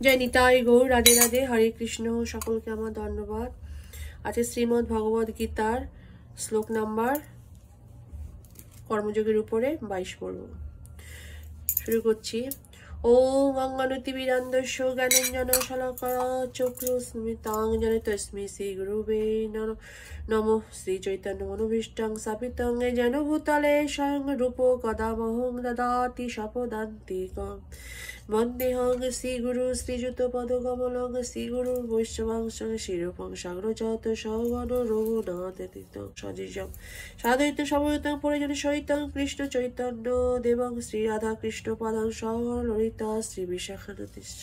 জয় নিতাই গৌর, রাধে রাধে, হরে কৃষ্ণ। সকলকে আমার ধন্যবাদ। আছে শ্রীমদ্ ভগবদ গীতার শ্লোক নাম্বার কর্মযোগের উপরে 22 পড়ব। শুরু করছি। ওম অঙ্গনতিবিরান্দস্য জ্ঞানঞ্জন শলাকয়া চক্ষুস্মিতাং জনিত তস্मै শ্রী গুরুবে নমঃ। শ্রী চৈতন্য মনোভীষ্টং স্থাপিতং যেন ভূতলে স্বয়ং রূপ কদামহং দদাতি স্বপদান্তিকং। বন্দেহং শ্রীগুরু শ্রীযুত পদকমলং শ্রীগুরু বৈষ্ণবাংশ শিরূপং সাগ্রজাত সগণ রঘুনাথ সজিজং সাধয়িত সময়তং পরিজন সহিতং কৃষ্ণ চৈতন্য দেবং শ্রী রাধা কৃষ্ণ পাদাং সহ ললিতা শ্রী বিশাখানতিশ্চ।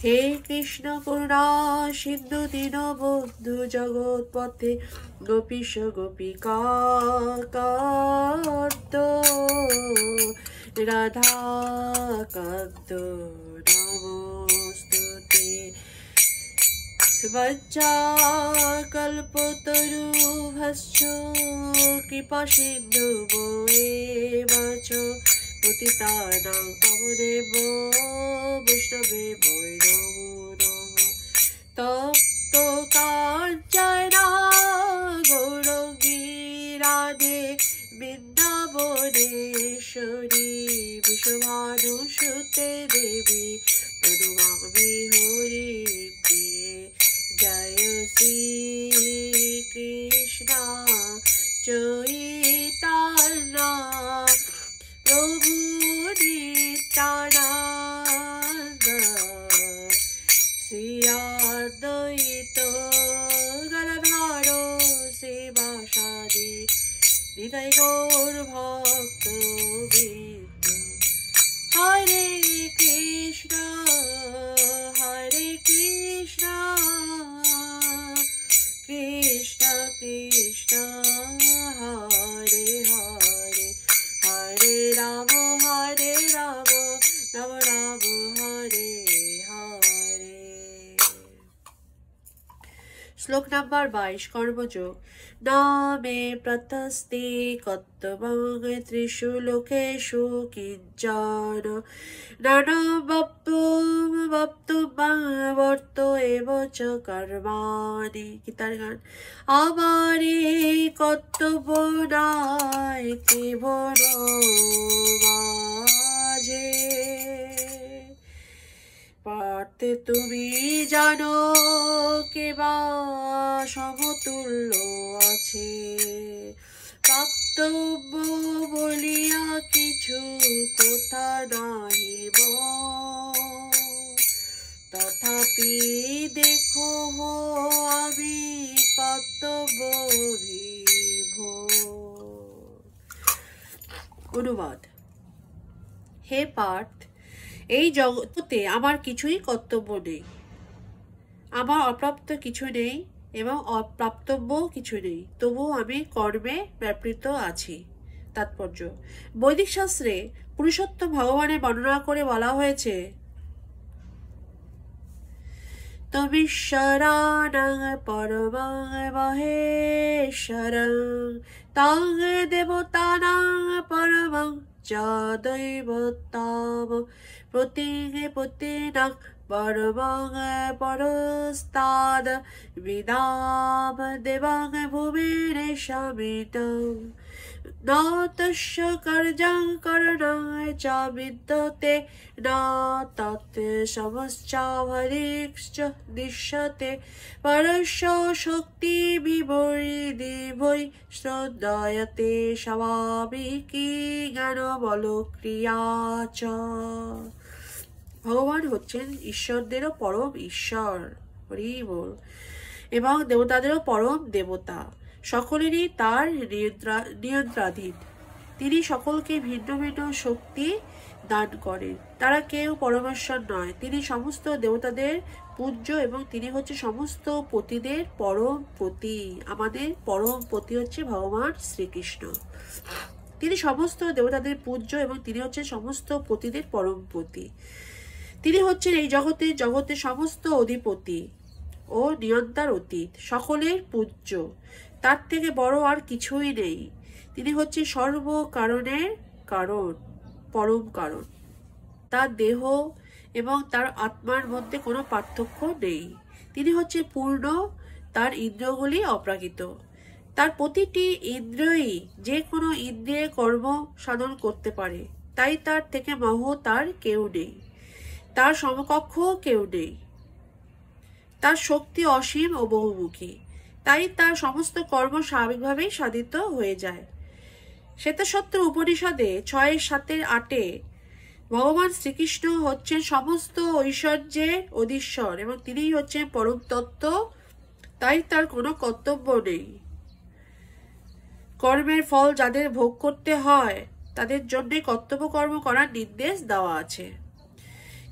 হে কৃষ্ণ করুণা সিন্ধু দীনবন্ধু জগৎপথে গোপীশ গোপিকা কান্ত রাধা কান্ত নমস্তুতে। বঞ্চাকল্পতরুভ্যশ্চ কৃপা সিন্ধুভ্যেব চ পতিতানাং পাবনেভ্যো বৈষ্ণবেভ্যো নমো নমঃ। তপ্ত কাঞ্চন গৌরাঙ্গী রাধে বৃন্দাবনেশ্বরী বিশ্বভানুসুতে দেবী তনুমামি হরি প্রিয়ে। জয় শ্রী কৃষ্ণ চৈতন্য প্রভু নিত্যানন্দ শ্রী অদ্বৈত গদাধর শিবাসাদি নিতাই গৌর ভক্তবৃন্দ। হরে কৃষ্ণ কৃষ্ণ কৃষ্ণ হরে হরে, হরে রাম রাম রাম হরে হরে। শ্লোক নাম্বার 22 কর্মযোগ। নামে প্রতস্তে কর্তব্যং ত্রিষু লোকেষু কিঞ্চন নানাবপ্তুম বক্তব্যং বর্ত এব চ কর্মাণি। গীতার গান। আমারে কর্তব্য নাই কেবল মাঝে, পারতে তুমি জানো কেবা সমতুল্য আছে। কর্তব্য বলিয়া কিছু কথা নাহিব, তথাপি দেখো আমি কর্তব্য বিভোর। অনুবাদ। হে পার্থ, এই জগতে আমার কিছুই কর্তব্য নেই, আমার অপ্রাপ্ত কিছু নেই এবং অপ্রাপ্তব্য কিছু নেই, তবুও আমি কর্মে ব্যাপৃত আছি। তাৎপর্য। বৈদিক শাস্ত্রে পুরুষোত্তম ভগবানের বর্ণনা করে বলা হয়েছে, তমীশ্বরাণং পরমং মহেশ্বরং তং দেবতানাং পরমং চ দৈবতাম প্রতিপত্তিনাং পরমং পরস্তাদ বিদাম দেবং ভূমিরেশামিতং ন তস্য কার্যং করণং চ বিদ্যতে ন তৎ সমশ্চাভরিশ্চ দৃশ্যতে পরস্য শক্তি বিবর্ধিভৈ শ্রদ্ধয়তে স্বাভাবিকী জ্ঞান বল ক্রিয়া চ। ভগবান হচ্ছেন ঈশ্বরদেরও পরম ঈশ্বর, হরি বল, এবং দেবতাদেরও পরম দেবতা। সকলেরই তার নিয়ন্ত্রণাধীন। তিনি সকলকে ভিন্ন ভিন্ন শক্তি দান করেন। তারা কেউ পরমেশ্বর নয়। তিনি সমস্ত দেবতাদের পূজ্য এবং তিনি হচ্ছে সমস্ত পতিদের পরম পতি। আমাদের পরম পতি হচ্ছে ভগবান শ্রীকৃষ্ণ। তিনি সমস্ত দেবতাদের পূজ্য এবং তিনি হচ্ছেন সমস্ত পতিদের পরম পতি। তিনি হচ্ছেন এই জগতের সমস্ত অধিপতি ও নিয়ন্তার অতীত, সকলের পূজ্য। তার থেকে বড় আর কিছুই নেই। তিনি হচ্ছে সর্ব কারণের কারণ, পরম কারণ। তার দেহ এবং তার আত্মার মধ্যে কোনো পার্থক্য নেই। তিনি হচ্ছে পূর্ণ, তার ইন্দ্রিয়গুলি অপ্রাকৃত। তার প্রতিটি ইন্দ্রিয়ই যে কোনো ইন্দ্রিয়ে কর্ম সাধন করতে পারে, তাই তার থেকে মহৎ তার কেউ নেই, তার সমকক্ষ কেউ নেই। তার শক্তি অসীম ও বহুমুখী, তাই তার সমস্ত কর্ম স্বাভাবিকভাবেই সাধিত হয়ে যায়। শ্বেতসত্র উপনিষদে 6, 7, 8 ভগবান শ্রীকৃষ্ণ হচ্ছেন সমস্ত ঐশ্বর্যের অধীশ্বর এবং তিনিই হচ্ছেন পরম তত্ত্ব, তাই তার কোনো কর্তব্য নেই। কর্মের ফল যাদের ভোগ করতে হয় তাদের জন্য কর্তব্য কর্ম করার নির্দেশ দেওয়া আছে।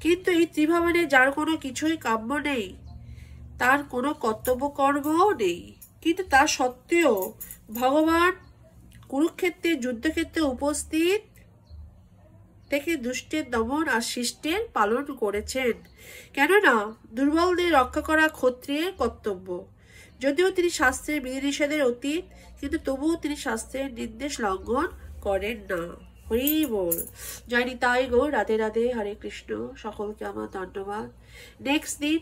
কিন্তু এই ত্রিভুবনে যার কোনো কিছুই কাম্য নেই, তার কোনো কর্তব্য কর্মও নেই, কিন্তু তা সত্ত্বেও ভগবান কুরুক্ষেত্রের যুদ্ধক্ষেত্রে উপস্থিত থেকে দুষ্টের দমন আর শিষ্টের পালন করেছেন, কেননা দুর্বলদের রক্ষা করা ক্ষত্রিয়ের কর্তব্য। যদিও তিনি শাস্ত্রের বিধিনিষেধের অতীত, কিন্তু তবুও তিনি শাস্ত্রের নির্দেশ লঙ্ঘন করেন না। হরি বল। জয় নিতাই গৌর। রাধে রাধে। হরে কৃষ্ণ। সকলকে আমার ধন্যবাদ। নেক্সট দিন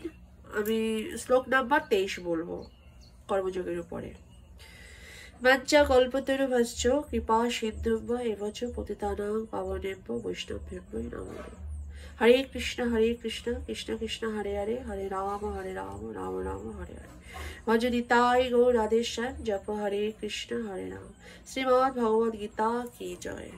আমি শ্লোক নাম্বার 23 বলবো কর্মযোগের উপরে। মজ্জা কল্পতরুভ্যশ্চ কৃপা সিন্ধুভ্য এবচ পতিতানাং পাবনেভ্য বৈষ্ণবেভ্য নমো নমঃ। হরে কৃষ্ণ কৃষ্ণ কৃষ্ণ হরে হরে, হরে রাম রাম রাম হরে হরে। ভজ নিতাই গৌর রাধেশ্যাম। জপ হরে কৃষ্ণ হরে রাম। শ্রীমদ্ ভগবদ গীতা কি জয়।